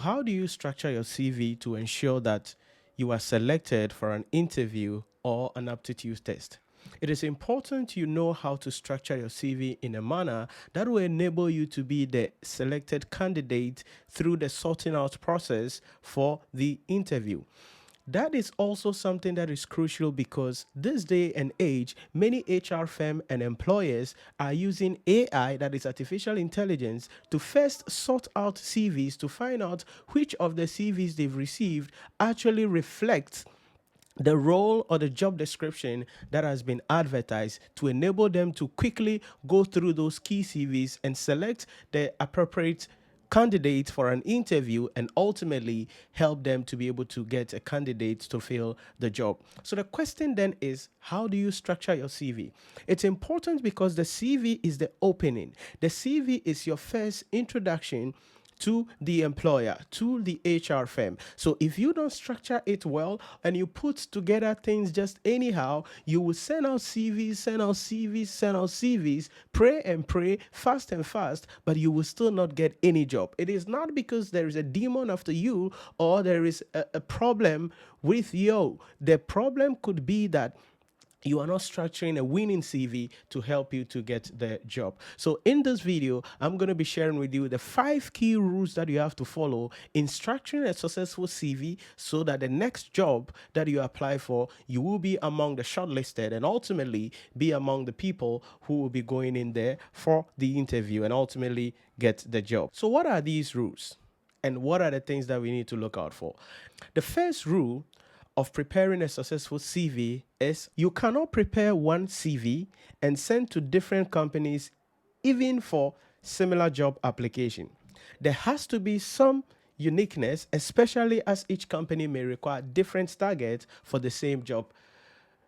How do you structure your CV to ensure that you are selected for an interview or an aptitude test? It is important you know how to structure your CV in a manner that will enable you to be the selected candidate through the sorting out process for the interview. That is also something that is crucial because this day and age, many HR firms and employers are using AI, that is artificial intelligence, to first sort out CVs to find out which of the CVs they've received actually reflects the role or the job description that has been advertised, to enable them to quickly go through those key CVs and select the appropriate candidate for an interview and ultimately help them to be able to get a candidate to fill the job. So the question then is, how do you structure your CV? It's important because the CV is the opening. The CV is your first introduction to the employer, to the HR firm. So if you don't structure it well and you put together things just anyhow, you will send out CVs, send out CVs, send out CVs, pray and pray, fast and fast, but you will still not get any job. It is not because there is a demon after you or there is a problem with you. The problem could be that you are not structuring a winning CV to help you to get the job. So in this video, I'm going to be sharing with you the 5 key rules that you have to follow in structuring a successful CV so that the next job that you apply for, you will be among the shortlisted and ultimately be among the people who will be going in there for the interview and ultimately get the job. So what are these rules? And what are the things that we need to look out for? The first rule of preparing a successful CV is you cannot prepare one CV and send to different companies even for similar job application. There has to be some uniqueness, especially as each company may require different targets for the same job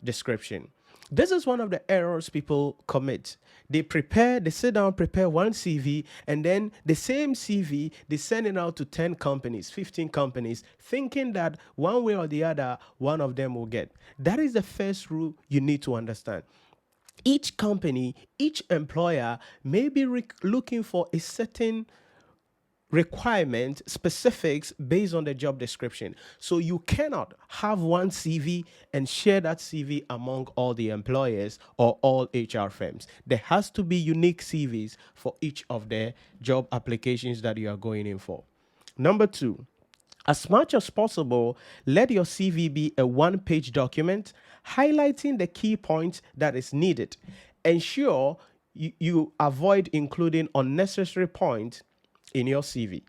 description. This is one of the errors people commit. They sit down, prepare one CV, and then the same CV, they send it out to 10 companies, 15 companies, thinking that one way or the other, one of them will get. That is the first rule you need to understand. Each company, each employer may be looking for a certain requirement specifics based on the job description. So you cannot have one CV and share that CV among all the employers or all HR firms. There has to be unique CVs for each of the job applications that you are going in for. Number 2, as much as possible, let your CV be a one-page document highlighting the key points that is needed. Ensure you avoid including unnecessary points in your CV.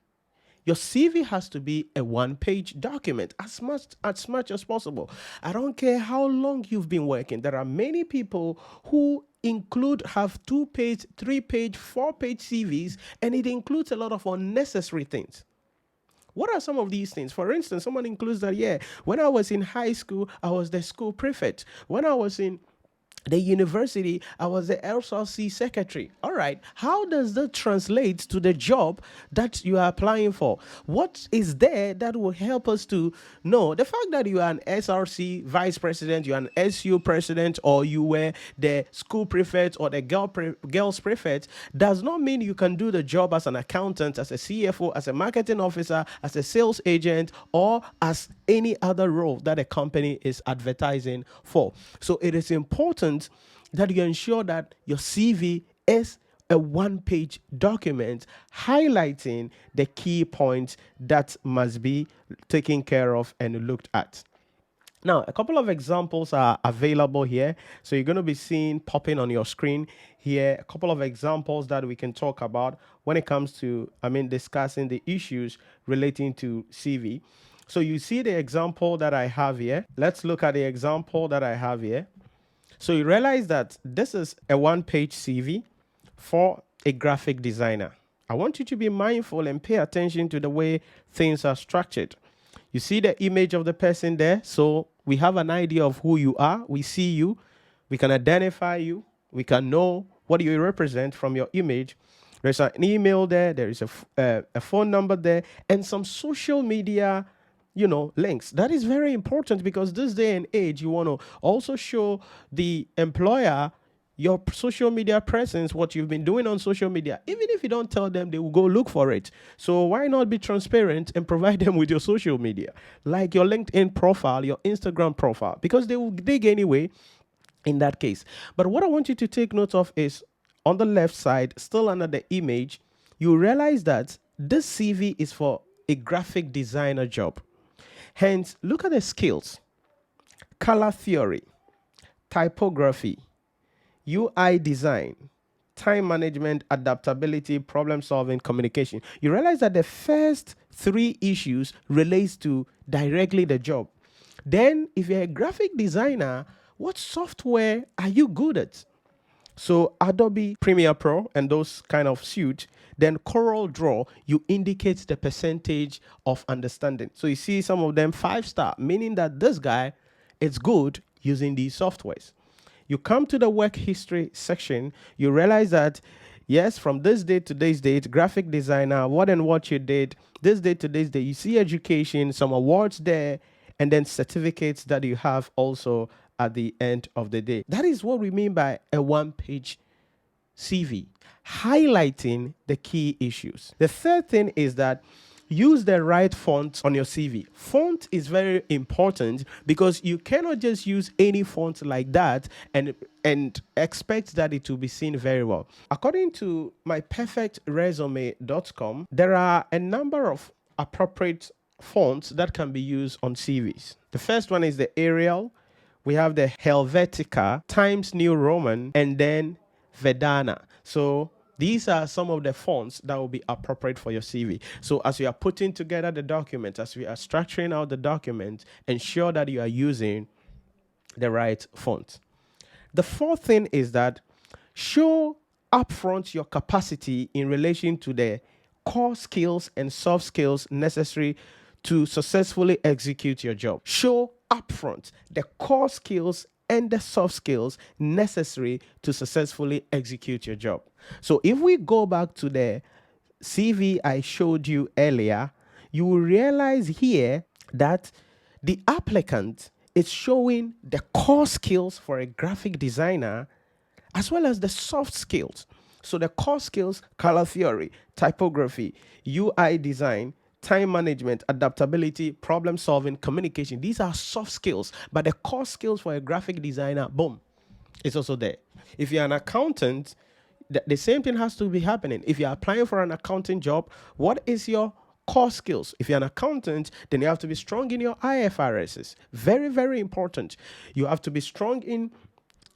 Your CV has to be a one-page document as much as possible. I don't care how long you've been working. There are many people who have 2-page, 3-page, 4-page CVs, and it includes a lot of unnecessary things. What are some of these things? For instance, someone includes that, yeah, when I was in high school, I was the school prefect. When I was in the university, I was the LSRC secretary. All right. How does that translate to the job that you are applying for? What is there that will help us to know? The fact that you are an SRC vice president, you're an SU president, or you were the school prefect or the girls prefect does not mean you can do the job as an accountant, as a CFO, as a marketing officer, as a sales agent, or as any other role that a company is advertising for. So it is important that you ensure that your CV is a one-page document highlighting the key points that must be taken care of and looked at. Now, a couple of examples are available here. So you're going to be seeing popping on your screen here a couple of examples that we can talk about when it comes to, discussing the issues relating to CV. So you see the example that I have here. Let's look at the example that I have here. So you realize that this is a one-page CV for a graphic designer. I want you to be mindful and pay attention to the way things are structured. You see the image of the person there. So we have an idea of who you are. We see you. We can identify you. We can know what you represent from your image. There's an email there. There is a phone number there and some social media links. That is very important because this day and age, you want to also show the employer your social media presence, what you've been doing on social media. Even if you don't tell them, they will go look for it. So why not be transparent and provide them with your social media, like your LinkedIn profile, your Instagram profile, because they will dig anyway in that case. But what I want you to take note of is on the left side, still under the image, you realize that this CV is for a graphic designer job. Hence, look at the skills: color theory, typography, UI design, time management, adaptability, problem solving, communication. You realize that the first three issues relates to directly the job. Then, if you're a graphic designer, what software are you good at? So Adobe Premiere Pro and those kind of suite. Then Corel Draw, you indicate the percentage of understanding. So you see some of them 5-star, meaning that this guy is good using these softwares. You come to the work history section, you realize that yes, from this date to this date, graphic designer, what and what you did, this date to this date, you see education, some awards there, and then certificates that you have also at the end of the day. That is what we mean by a one-page CV, highlighting the key issues. The third thing is that use the right font on your CV. Font is very important because you cannot just use any font like that and expect that it will be seen very well. According to myperfectresume.com, there are a number of appropriate fonts that can be used on CVs. The first one is the Arial. We have the Helvetica, Times New Roman, and then Vedana. So these are some of the fonts that will be appropriate for your CV. So as you are putting together the document, as we are structuring out the document, ensure that you are using the right font. The fourth thing is that show upfront your capacity in relation to the core skills and soft skills necessary to successfully execute your job. Show upfront the core skills and the soft skills necessary to successfully execute your job. So if we go back to the CV I showed you earlier, you will realize here that the applicant is showing the core skills for a graphic designer as well as the soft skills. So the core skills: color theory, typography, UI design, time management, adaptability, problem solving, communication. These are soft skills, but the core skills for a graphic designer, boom, it's also there. If you're an accountant, the same thing has to be happening. If you're applying for an accounting job, what is your core skills? If you're an accountant, then you have to be strong in your IFRSs. Very, very important. You have to be strong in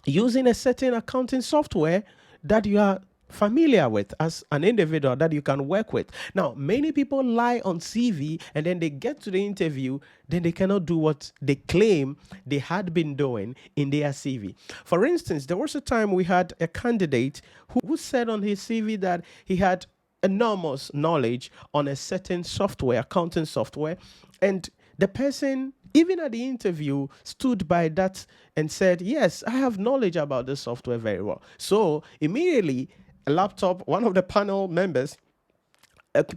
using a certain accounting software that you are familiar with as an individual, that you can work with. Now, many people lie on CV and then they get to the interview, then they cannot do what they claim they had been doing in their CV. For instance, there was a time we had a candidate who said on his CV that he had enormous knowledge on a certain software, accounting software, and the person, even at the interview, stood by that and said, yes, I have knowledge about this software very well. So immediately, a laptop, one of the panel members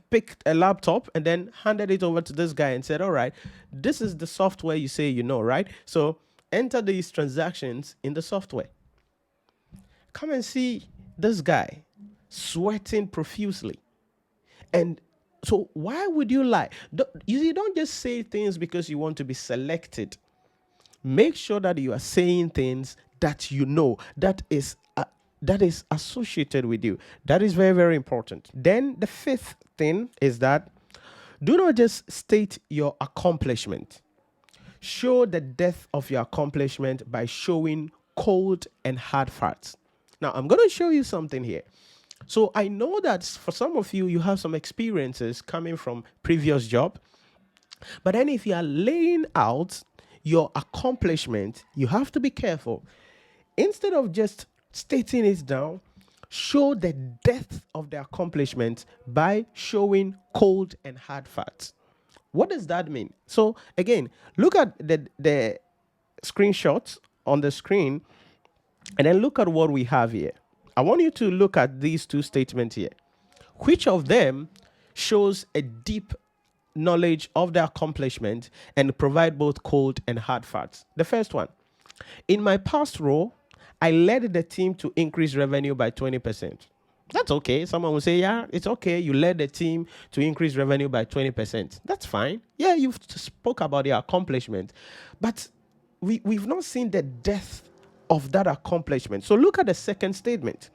picked a laptop and then handed it over to this guy and said, all right, this is the software you say you know, right? So enter these transactions in the software. Come and see this guy sweating profusely. And so why would you lie? You don't just say things because you want to be selected. Make sure that you are saying things that you know, that is associated with you. That is very, very important. Then the fifth thing is that do not just state your accomplishment. Show the depth of your accomplishment by showing cold and hard facts. Now, I'm going to show you something here. So I know that for some of you, you have some experiences coming from previous job. But then if you are laying out your accomplishment, you have to be careful. Instead of just stating it down, show the depth of the accomplishment by showing cold and hard facts. What does that mean? So again, look at the screenshots on the screen and then look at what we have here. I want you to look at these two statements here. Which of them shows a deep knowledge of the accomplishment and provide both cold and hard facts? The first one: in my past role, I led the team to increase revenue by 20%. That's okay. Someone will say, yeah, it's okay. You led the team to increase revenue by 20%. That's fine. Yeah, you've spoke about the accomplishment. But we've not seen the depth of that accomplishment. So look at the second statement.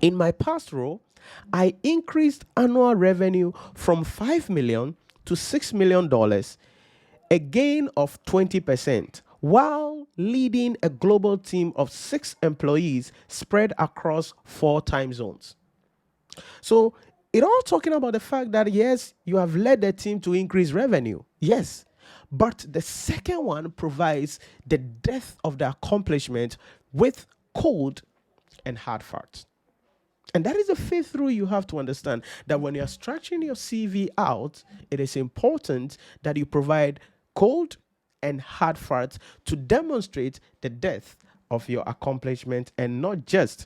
In my past role, I increased annual revenue from $5 million to $6 million, a gain of 20%, while leading a global team of 6 employees spread across 4 time zones. So it all talking about the fact that yes, you have led the team to increase revenue. Yes. But the second one provides the depth of the accomplishment with cold and hard facts. And that is the fifth rule you have to understand, that when you're structuring your CV out, it is important that you provide cold and hard facts to demonstrate the depth of your accomplishment and not just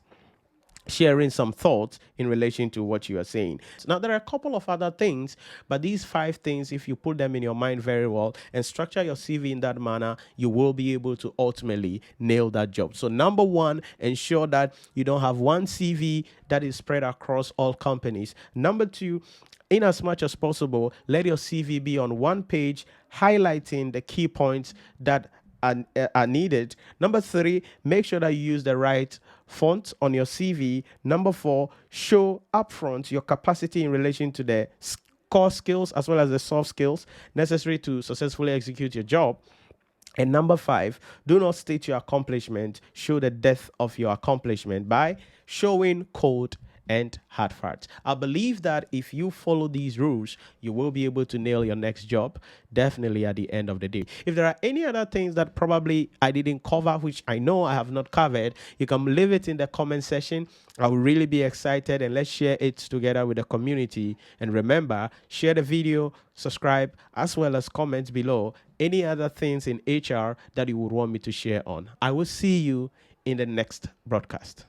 sharing some thoughts in relation to what you are saying. Now, there are a couple of other things, but these 5 things, if you put them in your mind very well and structure your CV in that manner, you will be able to ultimately nail that job. So, number 1, ensure that you don't have one CV that is spread across all companies. Number 2, in as much as possible, let your CV be on one page, highlighting the key points that are needed. Number 3, make sure that you use the right font on your CV. Number 4, show upfront your capacity in relation to the core skills as well as the soft skills necessary to successfully execute your job. And number 5, do not state your accomplishment. Show the depth of your accomplishment by showing code and hard facts. I believe that if you follow these rules, you will be able to nail your next job, definitely at the end of the day. If there are any other things that probably I didn't cover, which I know I have not covered, you can leave it in the comment section. I will really be excited, and let's share it together with the community. And remember, share the video, subscribe, as well as comment below any other things in HR that you would want me to share on. I will see you in the next broadcast.